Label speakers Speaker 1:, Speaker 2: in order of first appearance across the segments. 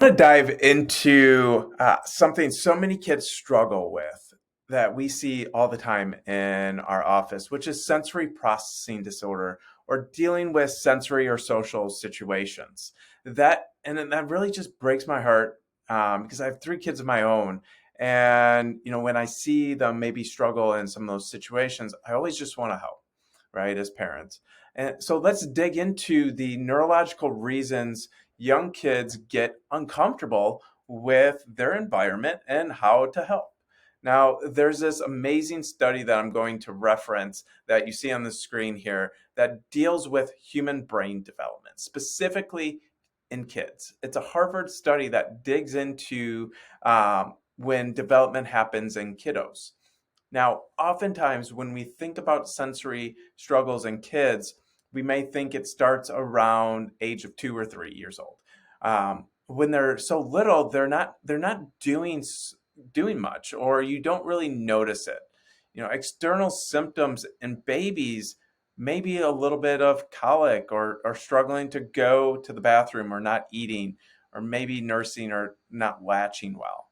Speaker 1: To dive into something so many kids struggle with that we see all the time in our office, which is sensory processing disorder or dealing with sensory or social situations. That really just breaks my heart because I have three kids of my own, and when I see them maybe struggle in some of those situations, I always just want to help, right, as parents. And so let's dig into the neurological reasons young kids get uncomfortable with their environment and how to help. Now, there's this amazing study that I'm going to reference that you see on the screen here that deals with human brain development, specifically in kids. It's a Harvard study that digs into when development happens in kiddos. Now, oftentimes when we think about sensory struggles in kids, we may think it starts around age of 2 or 3 years old. When they're so little, they're not doing much, or you don't really notice it. External symptoms in babies may be a little bit of colic or struggling to go to the bathroom or not eating, or maybe nursing or not latching well.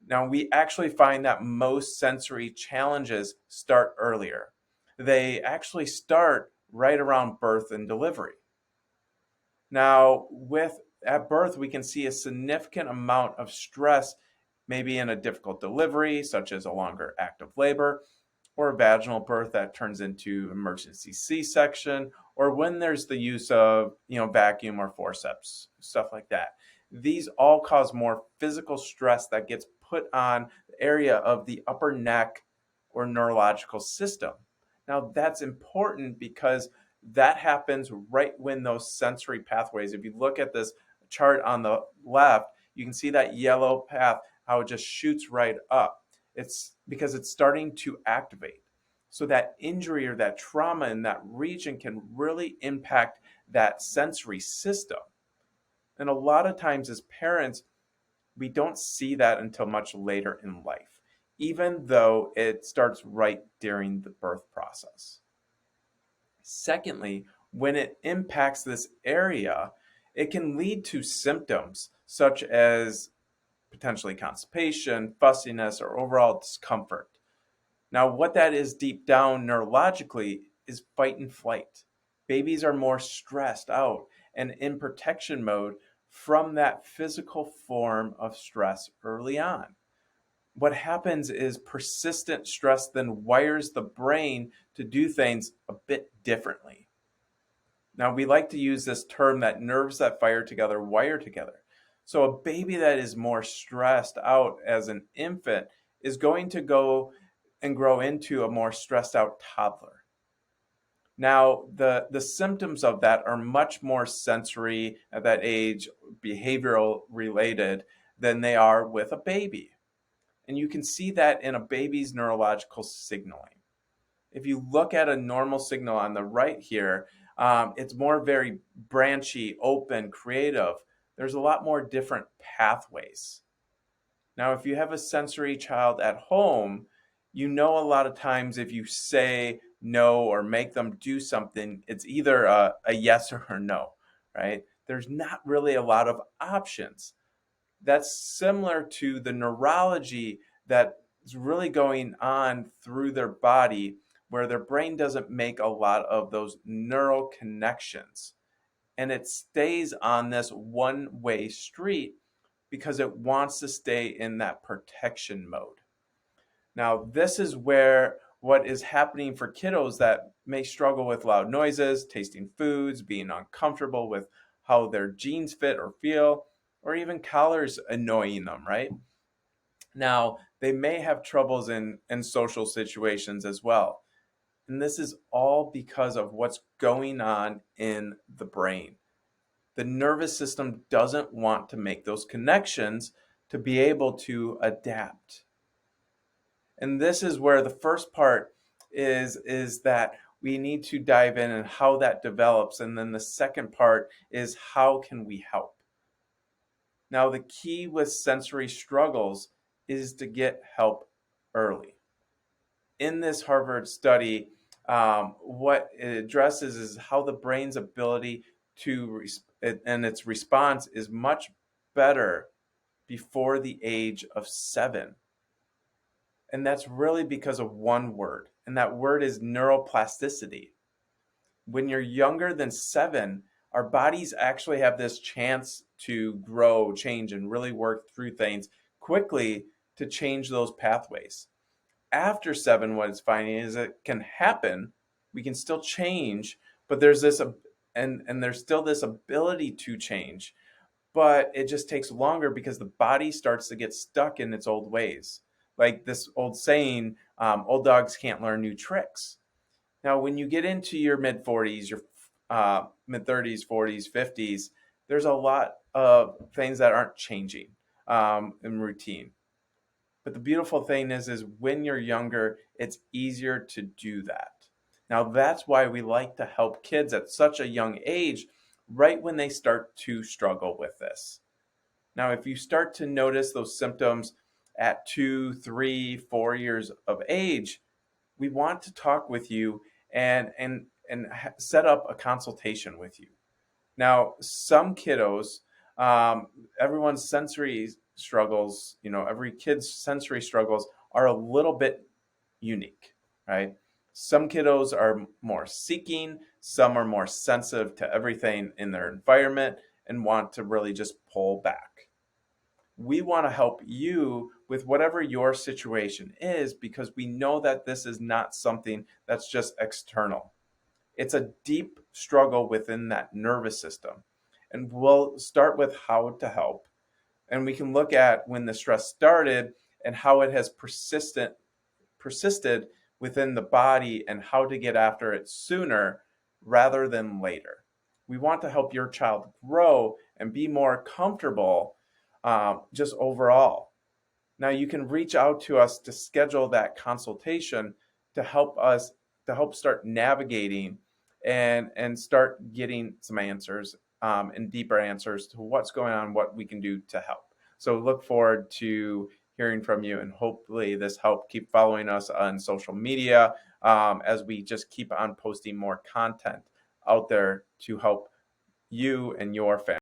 Speaker 1: Now, we actually find that most sensory challenges start earlier. They actually start right around birth and delivery. Now, with at birth, we can see a significant amount of stress, maybe in a difficult delivery, such as a longer active labor, or a vaginal birth that turns into emergency C-section, or when there's the use of vacuum or forceps, stuff like that. These all cause more physical stress that gets put on the area of the upper neck or neurological system. Now, that's important because that happens right when those sensory pathways, if you look at this chart on the left, you can see that yellow path, how it just shoots right up. It's because it's starting to activate. So that injury or that trauma in that region can really impact that sensory system. And a lot of times as parents, we don't see that until much later in life, even though it starts right during the birth process. Secondly, when it impacts this area, it can lead to symptoms such as potentially constipation, fussiness, or overall discomfort. Now, what that is deep down neurologically is fight and flight. Babies are more stressed out and in protection mode from that physical form of stress early on. What happens is persistent stress then wires the brain to do things a bit differently. Now, we like to use this term that nerves that fire together wire together. So, a baby that is more stressed out as an infant is going to go and grow into a more stressed out toddler. Now, the symptoms of that are much more sensory at that age, behavioral related, than they are with a baby. And you can see that in a baby's neurological signaling. If you look at a normal signal on the right here, it's more very branchy, open, creative. There's a lot more different pathways. Now, if you have a sensory child at home, you know a lot of times if you say no or make them do something, it's either a yes or a no, right? There's not really a lot of options. That's similar to the neurology that is really going on through their body, where their brain doesn't make a lot of those neural connections. And it stays on this one-way street because it wants to stay in that protection mode. Now, this is where what is happening for kiddos that may struggle with loud noises, tasting foods, being uncomfortable with how their jeans fit or feel, or even collars annoying them, right? Now, they may have troubles in social situations as well. And this is all because of what's going on in the brain. The nervous system doesn't want to make those connections to be able to adapt. And this is where the first part is that we need to dive in and how that develops. And then the second part is how can we help? Now, the key with sensory struggles is to get help early. In this Harvard study, what it addresses is how the brain's ability to and its response is much better before the age of 7. And that's really because of one word, and that word is neuroplasticity. When you're younger than 7, our bodies actually have this chance to grow, change, and really work through things quickly to change those pathways. After 7, what it's finding is it can happen. We can still change, but there's this and there's still this ability to change, but it just takes longer because the body starts to get stuck in its old ways. Like this old saying, old dogs can't learn new tricks. Now, when you get into your mid 40s, your mid 30s, 40s, 50s, there's a lot of things that aren't changing in routine. But the beautiful thing is when you're younger, it's easier to do that. Now, that's why we like to help kids at such a young age, right when they start to struggle with this. Now, if you start to notice those symptoms at 2, 3, 4 years of age, we want to talk with you and set up a consultation with you. Now, some kiddos, everyone's sensory struggles, every kid's sensory struggles are a little bit unique, right? Some kiddos are more seeking, some are more sensitive to everything in their environment and want to really just pull back. We want to help you with whatever your situation is because we know that this is not something that's just external. It's a deep struggle within that nervous system. And we'll start with how to help. And we can look at when the stress started and how it has persisted within the body and how to get after it sooner rather than later. We want to help your child grow and be more comfortable just overall. Now you can reach out to us to schedule that consultation to help start navigating and start getting some answers and deeper answers to what's going on, what we can do to help. So look forward to hearing from you, and hopefully this helped. Keep following us on social media as we just keep on posting more content out there to help you and your family.